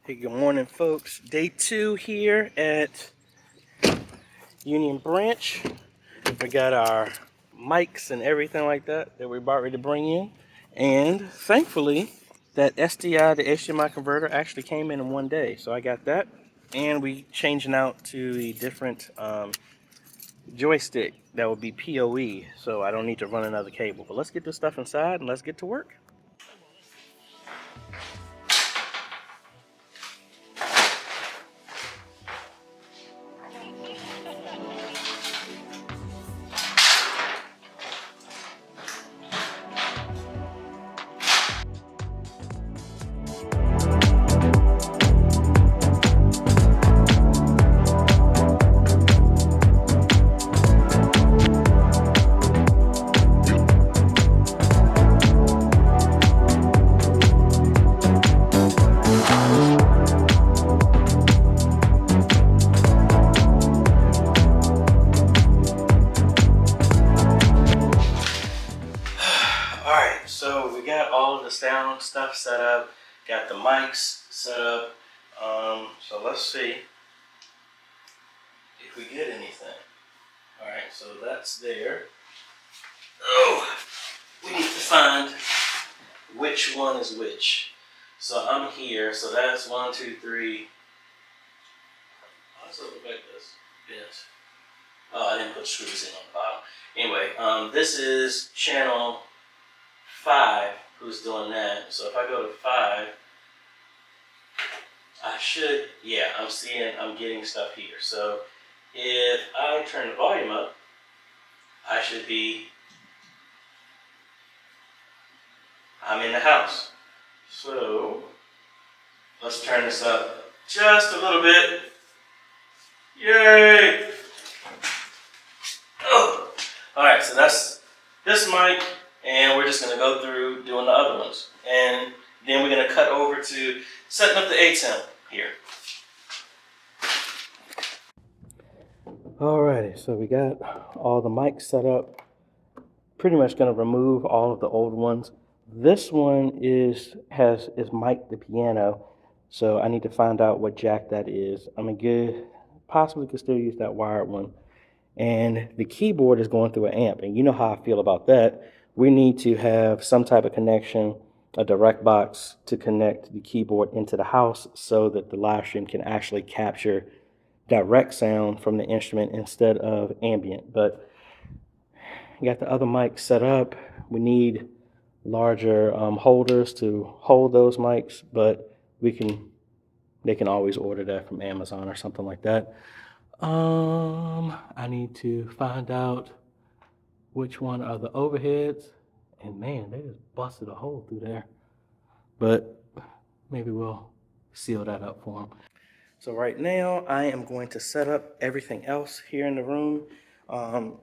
Hey, good morning, folks. Day 2 here at Union Branch. We got our mics and everything like that we're about ready to bring in. And thankfully, that SDI to HDMI converter actually came in one day. So I got that. And we changing out to a different joystick that will be PoE. So I don't need to run another cable. But let's get this stuff inside and let's get to work. Alright, so we got all of the sound stuff set up, got the mics set up, so let's see if we get anything. Alright, so that's there. Oh, we need to find which one is which. So I'm here, so that's 1, 2, 3. How does it look like this? Yes. Oh, I didn't put screws in on the bottom. Anyway, this is channel 5 who's doing that. So if I go to 5, I should, yeah, I'm getting stuff here. So if I turn the volume up, I should be, I'm in the house. So let's turn this up just a little bit. Yay! Oh. Alright, so that's this mic, and we're just going to go through doing the other ones. And then we're going to cut over to setting up the ATEM here. Alrighty, so we got all the mics set up. Pretty much going to remove all of the old ones. This one is mic'd the piano, so I need to find out what jack that is. I'm going to possibly could still use that wired one. And the keyboard is going through an amp, and you know how I feel about that. We need to have some type of connection, a direct box to connect the keyboard into the house so that the live stream can actually capture direct sound from the instrument instead of ambient. But you got the other mics set up. We need larger holders to hold those mics, but they can always order that from Amazon or something like that. I need to find out which one are the overheads, and man, they just busted a hole through there. But maybe we'll seal that up for them. So right now, I am going to set up everything else here in the room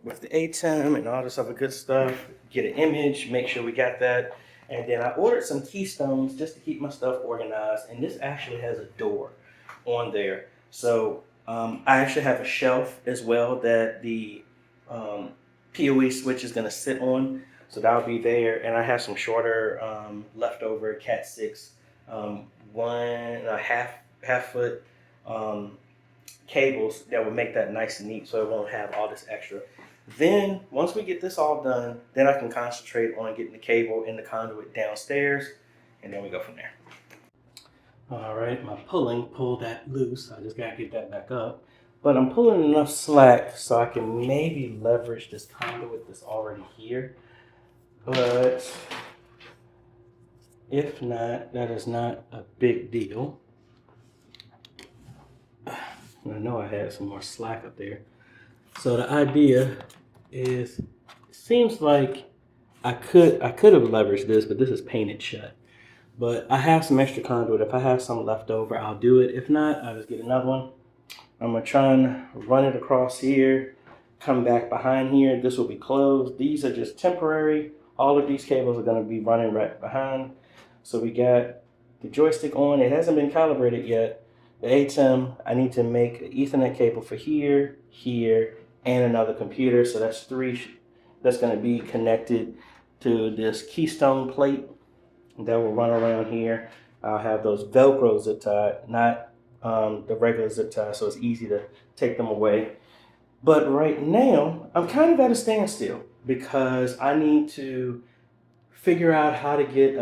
with the ATEM and all this other good stuff. Get an image, make sure we got that. And then I ordered some keystones just to keep my stuff organized. And this actually has a door on there. So I actually have a shelf as well that the PoE switch is going to sit on. So that'll be there. And I have some shorter leftover Cat 6 half foot cables that will make that nice and neat so it won't have all this extra. Then once we get this all done, then I can concentrate on getting the cable and the conduit downstairs, and then we go from there. All right, my pulling pulled that loose. I just gotta get that back up. But I'm pulling enough slack so I can maybe leverage this conduit that's already here. But if not, that is not a big deal. I know I had some more slack up there. So the idea is, it seems like I could have leveraged this, but this is painted shut. But I have some extra conduit. If I have some left over, I'll do it. If not, I'll just get another one. I'm gonna try and run it across here, come back behind here. This will be closed. These are just temporary. All of these cables are gonna be running right behind. So we got the joystick on. It hasn't been calibrated yet. The ATEM, I need to make an Ethernet cable for here, here, and another computer. So that's 3 that's going to be connected to this keystone plate that will run around here. I'll have those Velcro zip tied, not the regular zip tie, so it's easy to take them away. But right now, I'm kind of at a standstill because I need to figure out how to get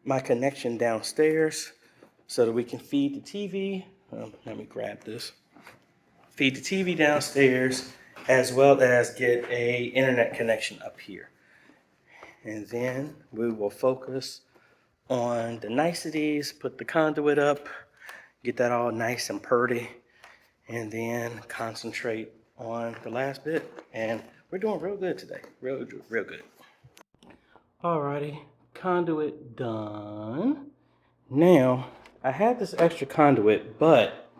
my connection downstairs so that we can feed the TV. Let me grab this. Feed the TV downstairs as well as get a internet connection up here. And then we will focus on the niceties, put the conduit up, get that all nice and purty, and then concentrate on the last bit. And we're doing real good today. Real good. Alrighty, conduit done. Now, I had this extra conduit, but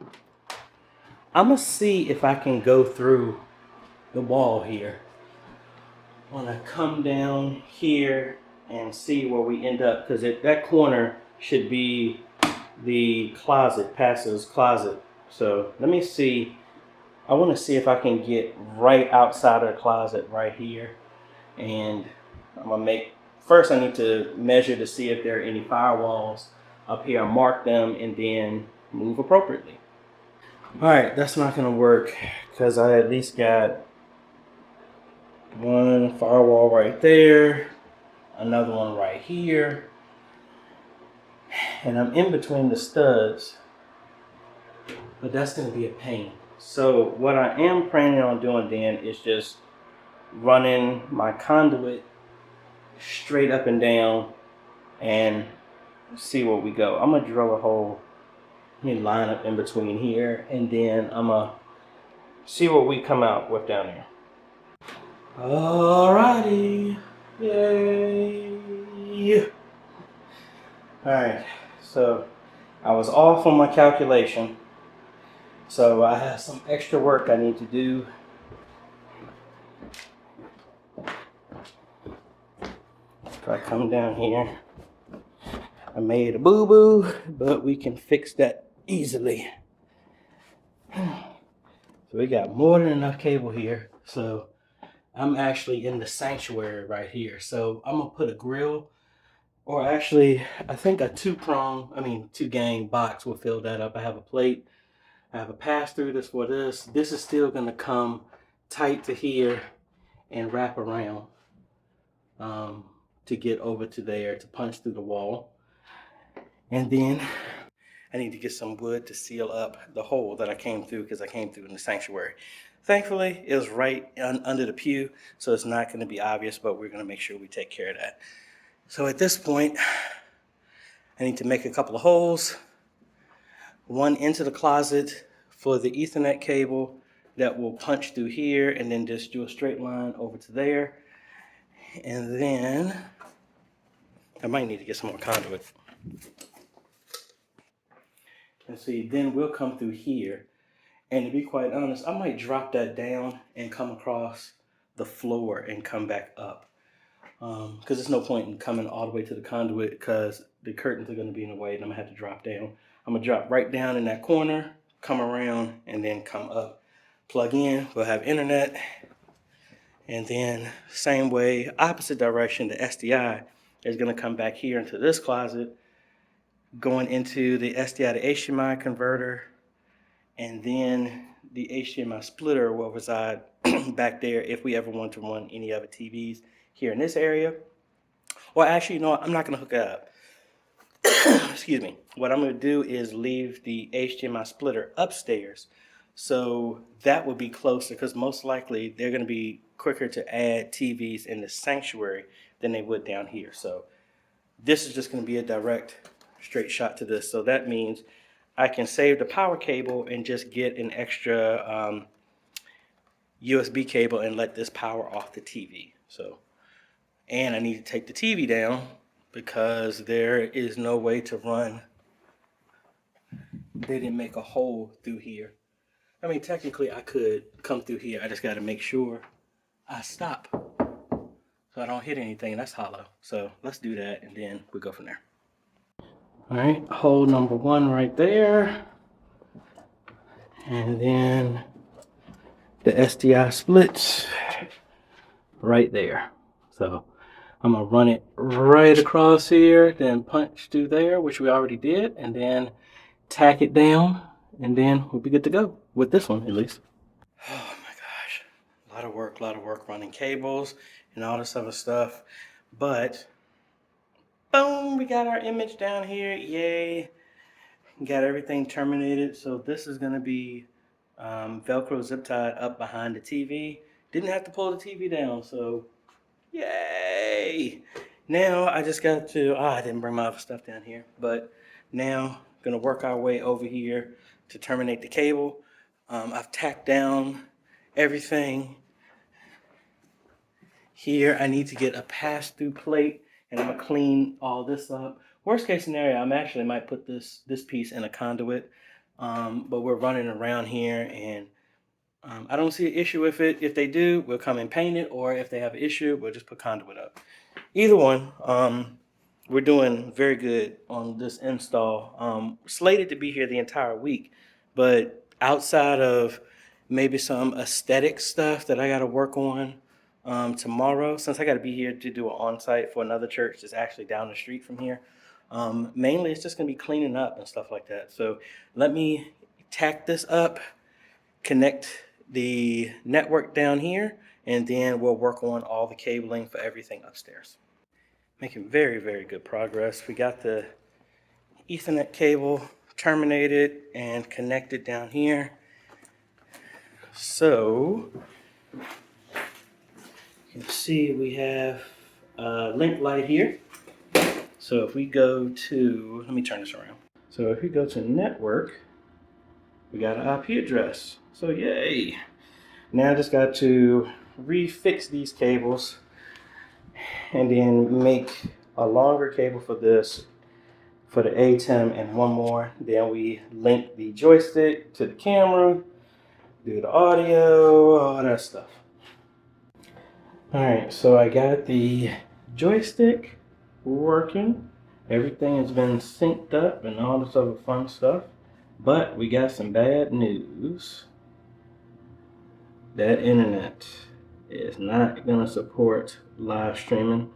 I'm gonna see if I can go through the wall here. I'm gonna come down here and see where we end up, because that corner should be the closet, pastor's closet. So let me see. I want to see if I can get right outside of the closet right here. And I'm gonna make, first I need to measure to see if there are any firewalls up here. Mark them and then move appropriately. All right, that's not gonna work because I at least got one firewall right there, another one right here, and I'm in between the studs, but that's gonna be a pain. So what I am planning on doing then is just running my conduit straight up and down and see where we go. I'm gonna drill a hole, let me line up in between here, and then I'm gonna see what we come out with down there. Alrighty, yay! Alright, so I was off on my calculation, so I have some extra work I need to do. If I come down here, I made a boo-boo, but we can fix that easily. So we got more than enough cable here. So I'm actually in the sanctuary right here. So I'm gonna put a grill, or actually, I think a two gang box will fill that up. I have a plate, I have a pass-through this for this. This is still gonna come tight to here and wrap around to get over to there to punch through the wall. And then I need to get some wood to seal up the hole that I came through, because I came through in the sanctuary. Thankfully, it was right under the pew, so it's not going to be obvious, but we're going to make sure we take care of that. So at this point, I need to make a couple of holes, one into the closet for the Ethernet cable that will punch through here, and then just do a straight line over to there. And then I might need to get some more conduit. And see, then we'll come through here. And to be quite honest, I might drop that down and come across the floor and come back up. Because there's no point in coming all the way to the conduit, because the curtains are going to be in the way and I'm going to have to drop down. I'm going to drop right down in that corner, come around, and then come up. Plug in, we'll have internet. And then same way, opposite direction, the SDI is going to come back here into this closet, going into the SDI to HDMI converter, and then the HDMI splitter will reside back there if we ever want to run any other TVs here in this area. Or actually, no, I'm not going to hook it up. Excuse me. What I'm going to do is leave the HDMI splitter upstairs. So that would be closer, because most likely they're going to be quicker to add TVs in the sanctuary than they would down here. So this is just going to be a direct straight shot to this. So that means I can save the power cable and just get an extra USB cable and let this power off the TV. So, and I need to take the TV down because there is no way to run. They didn't make a hole through here. I mean, technically I could come through here. I just got to make sure I stop so I don't hit anything that's hollow. So let's do that and then we go from there. All right, hole number one right there. And then the SDI splits right there. So I'm gonna run it right across here, then punch through there, which we already did, and then tack it down, and then we'll be good to go with this one at least. Oh my gosh, a lot of work running cables and all this other stuff, but boom, we got our image down here. Yay. Got everything terminated. So this is going to be Velcro zip tied up behind the TV. Didn't have to pull the TV down. So yay. Now I just got to, I didn't bring my other stuff down here. But now going to work our way over here to terminate the cable. I've tacked down everything. Here, I need to get a pass-through plate, and I'm gonna clean all this up. Worst case scenario, I'm actually might put this piece in a conduit, but we're running around here, and I don't see an issue with it. If they do, we'll come and paint it, or if they have an issue, we'll just put conduit up. Either one, we're doing very good on this install. Slated to be here the entire week, but outside of maybe some aesthetic stuff that I got to work on tomorrow, since I got to be here to do an on-site for another church that's actually down the street from here. Mainly, it's just going to be cleaning up and stuff like that. So let me tack this up, connect the network down here, and then we'll work on all the cabling for everything upstairs. Making very, very good progress. We got the Ethernet cable terminated and connected down here. So you can see we have a link light here. So if we go to, let me turn this around. So if we go to network, we got an IP address. So yay. Now I just got to refix these cables and then make a longer cable for this, for the ATEM, and one more. Then we link the joystick to the camera, do the audio, all that stuff. All right, so I got the joystick working. Everything has been synced up and all this other fun stuff. But we got some bad news. That internet is not going to support live streaming.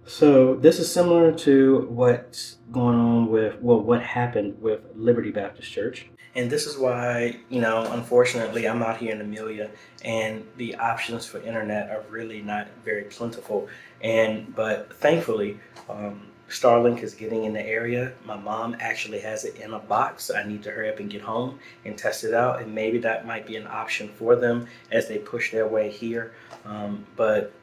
So this is similar to what's going on with, well, what happened with Liberty Baptist Church. And this is why, unfortunately, I'm out here in Amelia, and the options for internet are really not very plentiful. But thankfully, Starlink is getting in the area. My mom actually has it in a box. I need to hurry up and get home and test it out, and maybe that might be an option for them as they push their way here. But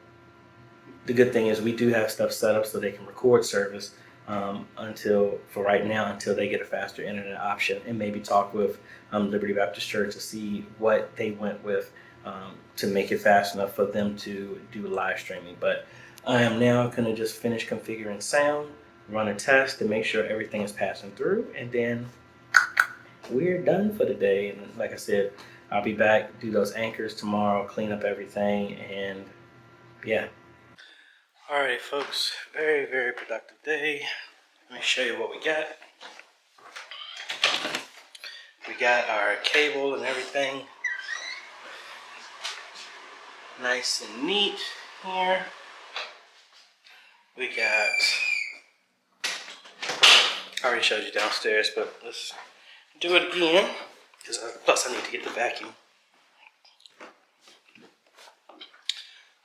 the good thing is we do have stuff set up so they can record service until they get a faster internet option, and maybe talk with Liberty Baptist Church to see what they went with to make it fast enough for them to do live streaming. But I am now going to just finish configuring sound, run a test to make sure everything is passing through, and then we're done for the day. And like I said, I'll be back, do those anchors tomorrow, clean up everything, and yeah. Alright folks, very, very productive day. Let me show you what we got. We got our cable and everything nice and neat here. We got, I already showed you downstairs, but let's do it again, because plus I need to get the vacuum.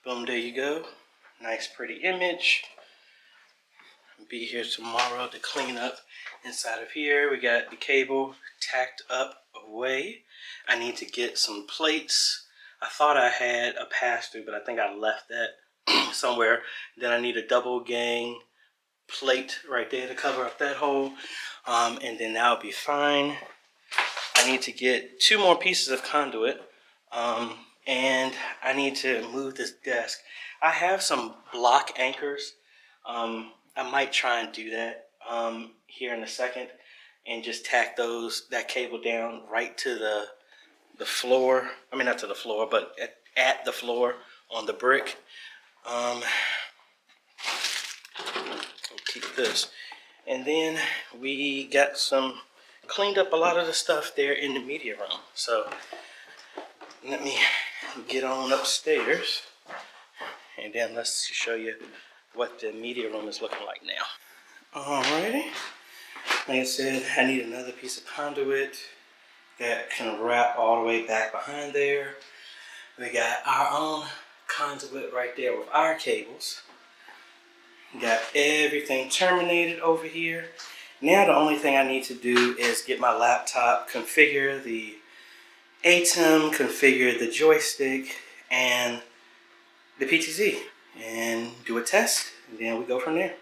Boom, there you go. Nice pretty image. Be here tomorrow to clean up inside of here. We got the cable tacked up away. I need to get some plates. I thought I had a pass-through, but I think I left that somewhere. Then I need a double gang plate right there to cover up that hole. And then that'll be fine. I need to get 2 more pieces of conduit. And I need to move this desk. I have some block anchors. I might try and do that here in a second, and just tack that cable down right to the floor. I mean, not to the floor, but at the floor on the brick. I'll keep this. And then we got cleaned up a lot of the stuff there in the media room. So let me get on upstairs, and then let's show you what the media room is looking like now. Alrighty. Like I said, I need another piece of conduit that can wrap all the way back behind there. We got our own conduit right there with our cables. Got everything terminated over here. Now the only thing I need to do is get my laptop, configure the ATEM, configure the joystick and the PTZ, and do a test, and then we go from there.